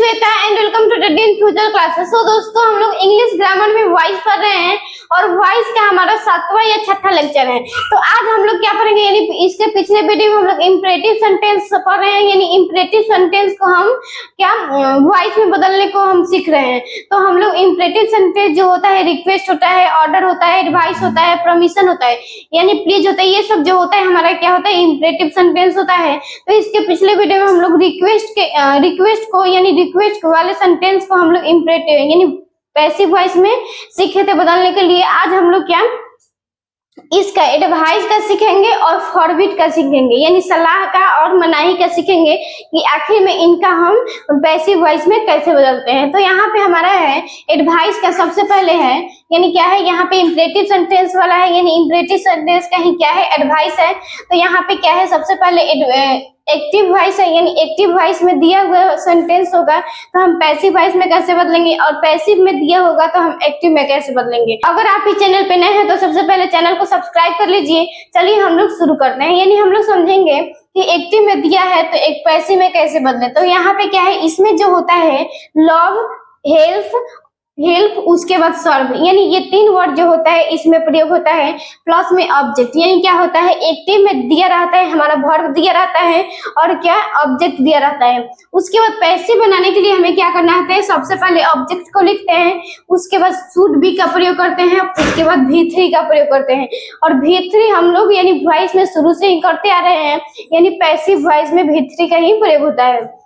Shweta and welcome to the den future classes. तो दोस्तों हम लोग इंग्लिश ग्रामर में वॉइस पढ़ रहे हैं और वॉइस का हमारा 7वां या 6ठा लेक्चर है। तो आज हम लोग क्या पढ़ेंगे, यानी इसके पिछले वीडियो में हम लोग इंपरेटिव सेंटेंस पढ़ रहे हैं, यानी इंपरेटिव सेंटेंस को हम क्या वॉइस में बदलने को हम सीख रहे हैं। तो हम लोग इंपरेटिव सेंटेंस जो होता है रिक्वेस्ट होता है, ऑर्डर होता है, एडवाइस होता है, परमिशन होता है, यानी प्लीज होता है, ये सब जो होता है हमारा क्या होता है इंपरेटिव सेंटेंस होता है। तो इसके पिछले वीडियो में हम लोग रिक्वेस्ट वाले सेंटेंस को हम लोग इंपरेटिव यानी पैसिव वॉइस में सीखे थे बदलने के लिए। आज हम लोग क्या इसका एडवाइस का सीखेंगे और फॉरबिड का सीखेंगे, यानी सलाह का और मनाही का सीखेंगे कि आखिर में इनका हम पैसिव वॉइस में कैसे बदलते हैं। तो यहाँ पे हमारा है एडवाइस का सबसे पहले है, यानी क्या है यहाँ पे इंपरेटिव सेंटेंस वाला है, यानी इंपरेटिव सेंटेंस का ही क्या है एडवाइस है। तो यहाँ पे क्या है सबसे पहले एक्टिव वॉइस है, यानी एक्टिव वॉइस में दिया हुआ सेंटेंस होगा तो हम पैसिव वॉइस में कैसे बदलेंगे, और पैसिव में दिया होगा तो हम एक्टिव में कैसे बदलेंगे। अगर आप इस चैनल पे नए हैं तो सबसे पहले चैनल को सब्सक्राइब कर लीजिए। चलिए हम लोग शुरू करते हैं, यानी हम लोग समझेंगे कि एक्टिव में दिया है तो एक पैसिव में कैसे बदले। तो यहाँ पे क्या है, इसमें जो होता है लव, हेल्प उसके बाद सर्व, यानी ये 3 वर्ड जो होता है इसमें प्रयोग होता है। प्लस में ऑब्जेक्ट, यानी क्या होता है एक्टिव में दिया रहता है हमारा वर्ब दिया रहता है और क्या ऑब्जेक्ट दिया रहता है। उसके बाद पैसिव बनाने के लिए हमें क्या करना है, सबसे पहले ऑब्जेक्ट को लिखते हैं, उसके बाद शुड बी का प्रयोग करते हैं, उसके बाद V3 का प्रयोग करते हैं। और V3 हम लोग यानी वॉइस में शुरू से ही करते आ रहे हैं, यानी पैसिव वॉइस में V3 का ही प्रयोग होता है।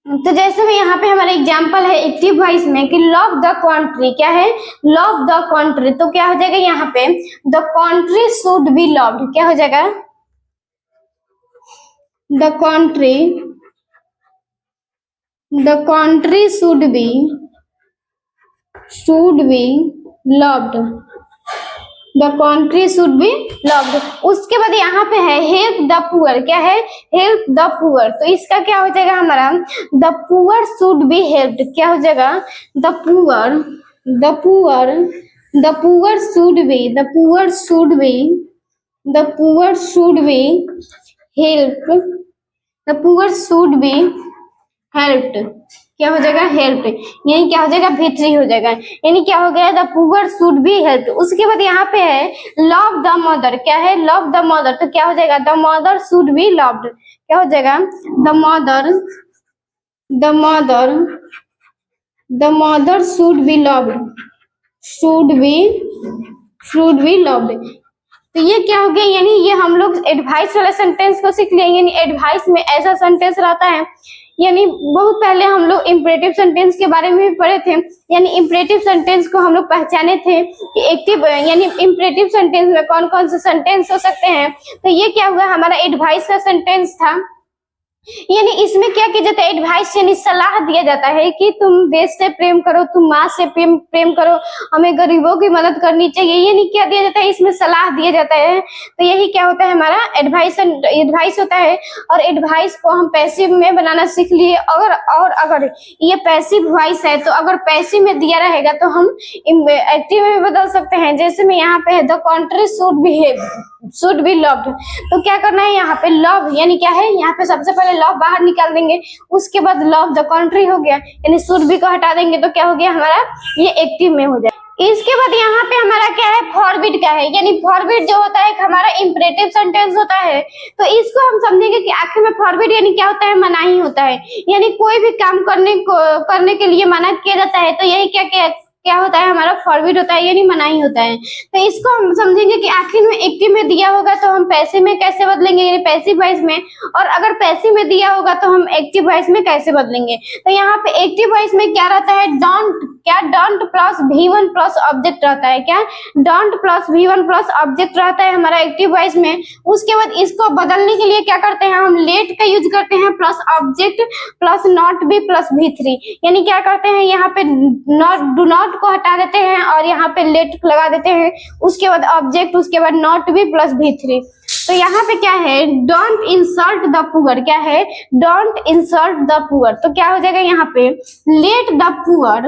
तो जैसे में यहाँ पे हमारा एग्जाम्पल है एक्टिव वॉइस में कि लव द कंट्री, क्या है लव द कंट्री, तो क्या हो जाएगा यहाँ पे the country should be loved, क्या हो जाएगा the country should be loved, the country should be loved. उसके बाद यहाँ पे है हेल्प द पुअर, क्या है हेल्प द पुअर, तो इसका क्या हो जाएगा हमारा the poor should be helped, क्या हो जाएगा द पुअर हेल्प्ड, क्या हो जाएगा हेल्प्ड, यानी क्या हो जाएगा V3 हो जाएगा, यानी क्या हो गया the poor should be helped. उसके बाद यहाँ पे है लव द मदर, क्या है लव द मदर, तो क्या हो जाएगा the mother should be loved, क्या हो जाएगा the mother should be loved. तो ये क्या हो गया, यानी ये हम लोग एडवाइस वाले सेंटेंस को सीख लिए। यानी एडवाइस में ऐसा सेंटेंस रहता है, यानी बहुत पहले हम लोग इंपरेटिव सेंटेंस के बारे में भी पढ़े थे, यानी इंपरेटिव सेंटेंस को हम लोग पहचाने थे कि एक्टिव यानी इंपरेटिव सेंटेंस में कौन कौन से सेंटेंस हो सकते हैं। तो ये क्या हुआ हमारा एडवाइस का सेंटेंस था, यानी इसमें क्या किया जाता है एडवाइस यानी सलाह दिया जाता है कि तुम देश से प्रेम करो, तुम माँ से प्रेम करो, हमें गरीबों की मदद करनी चाहिए, यानी क्या दिया जाता है इसमें सलाह दिया जाता है। तो यही क्या होता है हमारा एडवाइस होता है। और एडवाइस को हम पैसिव में बनाना सीख लिए। अगर ये पैसिव वॉइस है तो अगर पैसिव में दिया रहेगा तो हम एक्टिव में बदल सकते हैं। जैसे में यहाँ पे है the country should be loved, तो क्या करना है यहाँ पे लव यानी क्या है, यहाँ पे सबसे पहले लव बाहर निकाल देंगे, उसके बाद लव द कंट्री हो गया, यानी शुड बी को हटा देंगे तो क्या हो गया हमारा ये एक्टिव में हो जाए। इसके बाद यहाँ पे हमारा क्या है फॉरबिड का है, यानी फॉरबिड जो होता है हमारा इंपरेटिव सेंटेंस होता है। तो इसको हम समझेंगे कि आखिर में फॉरबिड यानी क्या होता है मनाही होता है, यानी कोई भी काम करने के लिए मना किया जाता है। तो यही क्या होता है हमारा फॉरबिड होता है, यानी मनाही होता है। तो इसको हम समझेंगे कि आखिर में एक्टिव में दिया होगा तो हम पैसिव में कैसे बदलेंगे, यानी पैसिव वॉइस में, और अगर पैसिव में दिया होगा तो हम एक्टिव वॉइस में कैसे बदलेंगे। तो यहाँ पे एक्टिव वॉइस में क्या रहता है don't plus V1 plus object रहता है, क्या don't plus V1 plus object रहता है हमारा एक्टिव वॉइस में। उसके बाद इसको बदलने के लिए क्या करते हैं हम लेट का यूज करते हैं, plus object plus not be plus V3, यानी क्या करते हैं यहाँ पे डू नॉट को हटा देते हैं और यहाँ पे लेट लगा देते हैं, उसके बाद ऑब्जेक्ट, उसके बाद नॉट बी प्लस V3। तो यहाँ पे क्या है डोंट इंसल्ट द पुअर, क्या है डोंट इंसल्ट द पुअर, तो क्या हो जाएगा यहाँ पे let the poor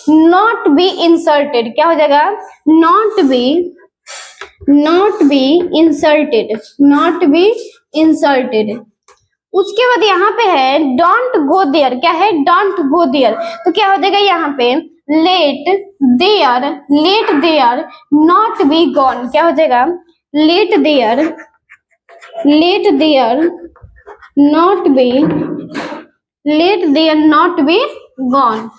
not be insulted, क्या हो जाएगा not be not be insulted, not be insulted. उसके बाद यहाँ पे है डोंट गो देयर, क्या है डोंट गो देयर, तो क्या हो जाएगा यहाँ पे let there not be gone, क्या हो जाएगा let there not be gone.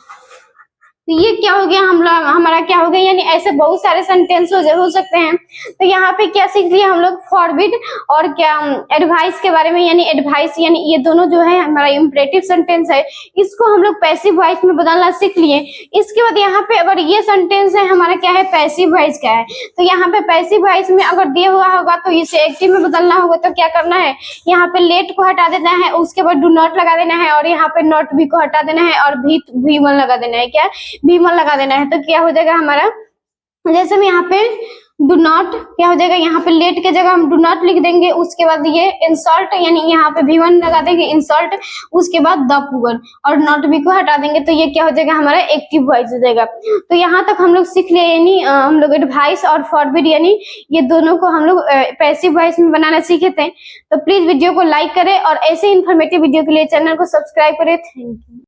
तो ये क्या हो गया हम लोग, हमारा क्या हो गया, यानी ऐसे बहुत सारे सेंटेंस हो सकते हैं। तो यहाँ पे क्या सीख लिया हम लोग, फॉरबिड और क्या एडवाइस के बारे में, यानी एडवाइस यानी ये दोनों जो है हमारा इम्परेटिव सेंटेंस है, इसको हम लोग पैसिव वॉइस में बदलना सीख लिए। इसके बाद यहाँ पे अगर ये सेंटेंस है हमारा क्या है पैसिव वॉइस का है, तो यहाँ पे पैसिव वॉइस में अगर दिया हुआ होगा तो इसे एक्टिव में बदलना होगा, तो क्या करना है यहाँ पे लेट को हटा देना है, उसके बाद डू नॉट लगा देना है, और यहाँ पे नॉट भी को हटा देना है, और भी वन लगा देना है, क्या भीमल लगा देना है। तो क्या हो जाएगा हमारा, जैसे हम यहाँ पे डू नॉट, क्या हो जाएगा यहाँ पे लेट के जगह हम डू नॉट लिख देंगे, उसके बाद ये इंसल्ट यानी यहाँ पे भी1 लगा देंगे इंसल्ट, उसके बाद द पुअर और नॉट बी को हटा देंगे, तो ये क्या हो जाएगा हमारा एक्टिव वॉइस हो जाएगा। तो यहाँ तक हम लोग सीख लिए, यानी हम लोग एडवाइस और फॉरबिड यानी ये दोनों को हम लोग पैसिव वॉइस में बनाना सीखे थे। तो प्लीज वीडियो को लाइक करें और ऐसे इन्फॉर्मेटिव वीडियो के लिए चैनल को सब्सक्राइब करें। Thank you.